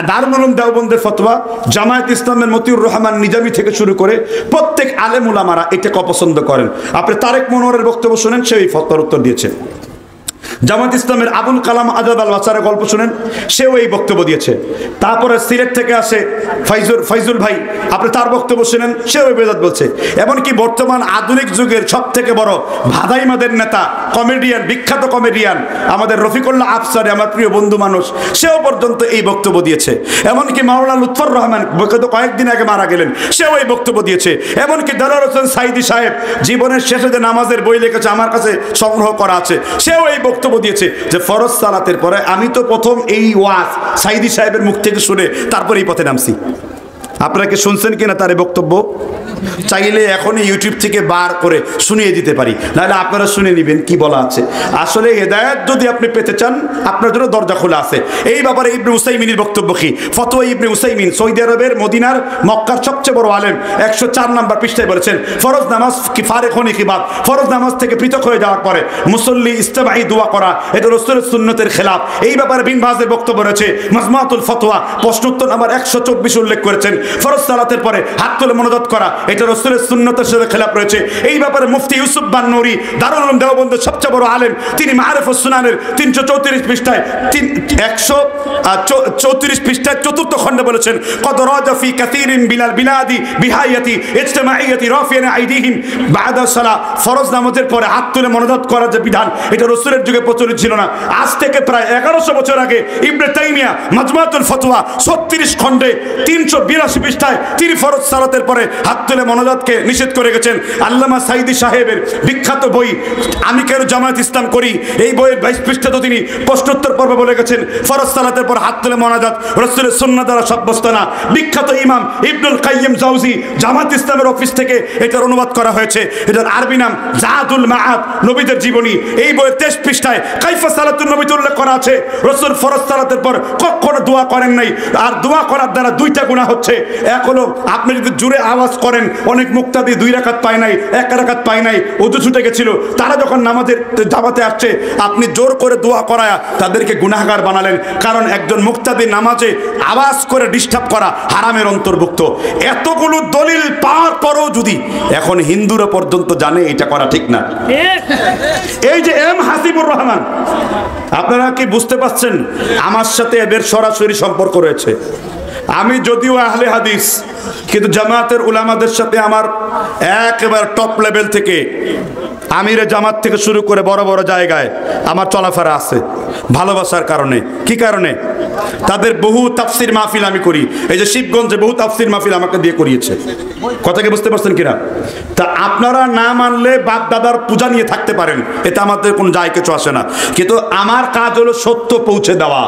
দারুল উলুম দেওবন্দের ফতোয়া, জামায়াত ইসলামের মতিউর রহমান নিজামী থেকে শুরু করে প্রত্যেক আলেম উলামারা এটাকে অপছন্দ করেন। আপনি তারেক মনোয়ারের বক্তব্য শুনেন, সে এই ফতোয়ার উত্তর দিয়েছে। জামাত ইসলামের আবুল কালাম আজাদ আল ওয়াসারের গল্প শুনেন, সেও এই বক্তব্য দিয়েছে। তারপরে সিলেট থেকে আসে ফাইজুল ভাই, আপনি তার বক্তব্য শুনেন, সেও এই বেদাত বলছে। এমনকি বর্তমান আধুনিক যুগের সব থেকে বড় ভাদাইমাদের নেতা, কমেডিয়ান, বিখ্যাত কমেডিয়ান আমাদের রফিকুল্লাহ আফসারি, আমার প্রিয় বন্ধু মানুষ, সেও পর্যন্ত এই বক্তব্য দিয়েছে। এমনকি মাওলানা লুৎফর রহমান কয়েকদিন আগে মারা গেলেন, সেও এই বক্তব্য দিয়েছে। এমনকি দেলোয়ার হোসেন সাইদি সাহেব জীবনের শেষে যে নামাজের বই লিখেছে, আমার কাছে সংগ্রহ করা আছে, সেও এই বক্তব্য দিয়েছে যে ফরজ সালাতের পরে আমি তো প্রথম এই ওয়াজ সাইদি সাহেবের মুখ থেকে শুনে তারপর এই পথে নামছি। আপনারা কি শুনছেন কিনা তার এই বক্তব্য? চাইলে এখনই ইউটিউব থেকে বার করে শুনিয়ে দিতে পারি, নাহলে আপনারা শুনে নেবেন কি বলা আছে। আসলে হেদায়েত যদি আপনি পেতে চান, আপনার জন্য দরজা খোলা আছে। এই ব্যাপারে ইবনে উসাইমিনের বক্তব্য কি? ফতোয়া ইবনে উসাইমিন, সৌদি আরবের মদিনার মক্কার সবচেয়ে বড় আলেম, 104 নম্বর পৃষ্ঠায় বলেছেন, ফরজ নামাজ কি ফারেকুন কি বাদ, ফরজ নামাজ থেকে পৃথক হয়ে যাওয়ার পরে মুসল্লি ইস্তেমাই দোয়া করা, এটা রাসূলের সুন্নতের খেলাফ। এই ব্যাপারে বিন বাজের বক্তব্য রয়েছে মাজমুআতুল ফতোয়া, প্রশ্নোত্তর নাম্বার 124 উল্লেখ করেছেন, ফরজ সালাতের পরে হাত তুলে মোনাজাত করা এটা রাসূলের সুন্নতের সাথে খেলাফ রয়েছে। এই ব্যাপারে মুফতি ইউসুফ বান্নুরি, দারুল উলুম দেওবন্দের সবচেয়ে বড় আলেম, তিনি মারিফুস সুনানের 334 পৃষ্ঠায় 134 পৃষ্ঠায় 4th খণ্ডে বলেছেন, কদ রাজা ফি কাসীরিন বিলাল বিলাদি বিহায়াতি ইজতিমাইয়াতি রাফিয়ানা আইদিহিম বাদা সালাহ, ফরজ নামাজের পরে হাত তুলে মোনাজাত করার যে বিধান, এটা রাসূলের যুগে প্রচলিত ছিল না। আজ থেকে প্রায় 1100 বছর আগে ইবনে তাইমিয়া মাজমুআতুল ফতোয়া 36 খণ্ডে 382 পৃষ্ঠায় তিনি ফরজ সালাতের পরে হাত তুলে মোনাজাতকে নিষেধ করে গেছেন। আল্লামা সাইদি সাহেবের বিখ্যাত বই আমি কেন জামায়াত ইসলাম করি, এই বইয়ের 22 পৃষ্ঠাতে তিনি প্রশ্নোত্তর পর্বে বলে গেছেন, ফরজ সালাতের পর হাত তুলে মোনাজাত রাসূলের সুন্নাহ দ্বারা সাব্যস্ত না। বিখ্যাত ইমাম ইবনুল কাইয়িম জাওজি জামায়াত ইসলামের অফিস থেকে এটার অনুবাদ করা হয়েছে। এটার আরবি নাম জাদুল মাআদ, নবীদের জীবনী। এই বইয়ের 23 পৃষ্ঠায় কাইফা সালাতুন নবী উল্লেখ করা আছে, রাসূল ফরজ সালাতের পর কখনো দোয়া করেন নাই, আর দোয়া করার দ্বারা দুইটা গুনাহ হচ্ছে। এক হলো আপনি যদি জোরে আওয়াজ করেন, অনেক মুক্তাদি 2 রাকাত পায় নাই, 1 রাকাত পায় নাই, ওযু ছুটে গেছিল, তারা যখন নামাজের জামাতে আসছে আপনি জোর করে দোয়া করায়া তাদেরকে গুনাহগার বানালেন। কারণ একজন মুক্তাদি নামাজে আওয়াজ করে ডিস্টার্ব করা হারামের অন্তর্ভুক্ত। এতগুলো দলিল পাওয়ার পরও যদি এখন হিন্দুরা পর্যন্ত জানে এটা করা ঠিক না। এই যে এম হাসিবুর রহমান, আপনারা কি বুঝতে পারছেন আমার সাথে এদের সরাসরি সম্পর্ক রয়েছে? আমি যদিও আহলে হাদিস, কিন্তু জামায়াতের উলামাদের সাথে আমার একেবারে টপ লেভেল থেকে আমিরে জামাত থেকে শুরু করে বড় বড় জায়গায় আমার চলাফেরা আছে, ভালোবাসার কারণে। কি কারণে? তাদের বহু তাফসির মাহফিল আমি করি। এই যে শিবগঞ্জে বহু তাফসির মাহফিল আমাকে দিয়ে করিয়েছে। কথাকে বুঝতে পারছেন কিনা? তা আপনারা না মানলে বাপ দাদার পূজা নিয়ে থাকতে পারেন, এটা আমাদের কোনো যায় কিছু আসে না। কিন্তু আমার কাজ হলো সত্য পৌঁছে দেওয়া।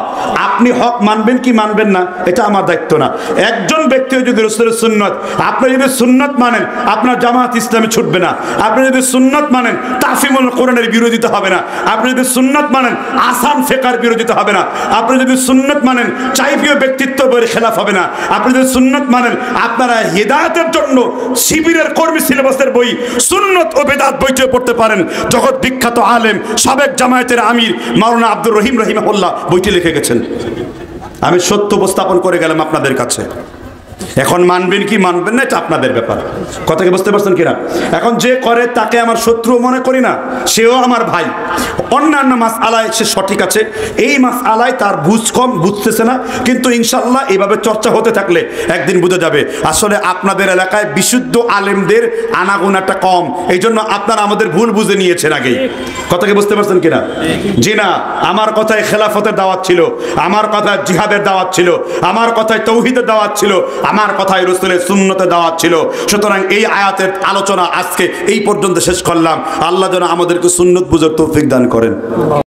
আপনি হক মানবেন কি মানবেন না এটা আমার দায়িত্ব না। একজন ব্যক্তি যদি রাসূলের সুন্নাত, আপনি যদি সুন্নাত মানেন আপনার জামায়াত ইসলামে ছুটবে না। আপনি যদি সুন্নাত মানেন তাফহিমুল কোরআনের বিরোধিতা হবে না। আপনি যদি সুন্নাত মানেন আসান ফিকার বিরোধিতা হবে না। আপনি যদি সুন্নাত মানেন চাইফীয় ব্যক্তিত্ব বইয়ের খেলাফ হবে না। আপনি যদি সুন্নাত মানেন আপনারা হিদায়াতের জন্য শিবিরের কর্মী সিলেবাসের বই সুন্নাত ও বেদাত বইটি পড়তে পারেন। জগৎ বিখ্যাত আলেম সাবেক জামায়াতের আমির মাওলানা আব্দুর রহিম রাহিমাহুল্লাহ বইটি লিখে গেছেন। আমি সত্য উপস্থাপন করে গেলাম আপনাদের কাছে। এখন মানবেন কি মানবেন না এটা আপনাদের ব্যাপার। কথাকে বুঝতে পারছেন কিনা? এখন যে করে তাকে আমার শত্রু মনে করি না, সেও আমার ভাই। অন্যান্য মাসআলায় সে সঠিক আছে, এই মাসআলায় তার বুঝ কম, বুঝতেছে না, কিন্তু ইনশাআল্লাহ এইভাবে চর্চা হতে থাকলে একদিন বুঝে যাবে আসলে আপনাদের এলাকায় বিশুদ্ধ আলেমদের আনাগোনাটা কম। এই জন্য আপনারা আমাদের ভুল বুঝে নিয়েছেন আগেই। কথাকে বুঝতে পারছেন কিনা? জি না, আমার কথায় খেলাফতের দাওয়াত ছিল, আমার কথায় জিহাদের দাওয়াত ছিল, আমার কথায় তাওহীদের দাওয়াত ছিল, আমার কথায় রাসূলের সুন্নতের দাওয়াত ছিল। সুতরাং এই আয়াতের আলোচনা আজকে এই পর্যন্ত শেষ করলাম। আল্লাহ যেন আমাদেরকে সুন্নত বুঝার তৌফিক দান করেন।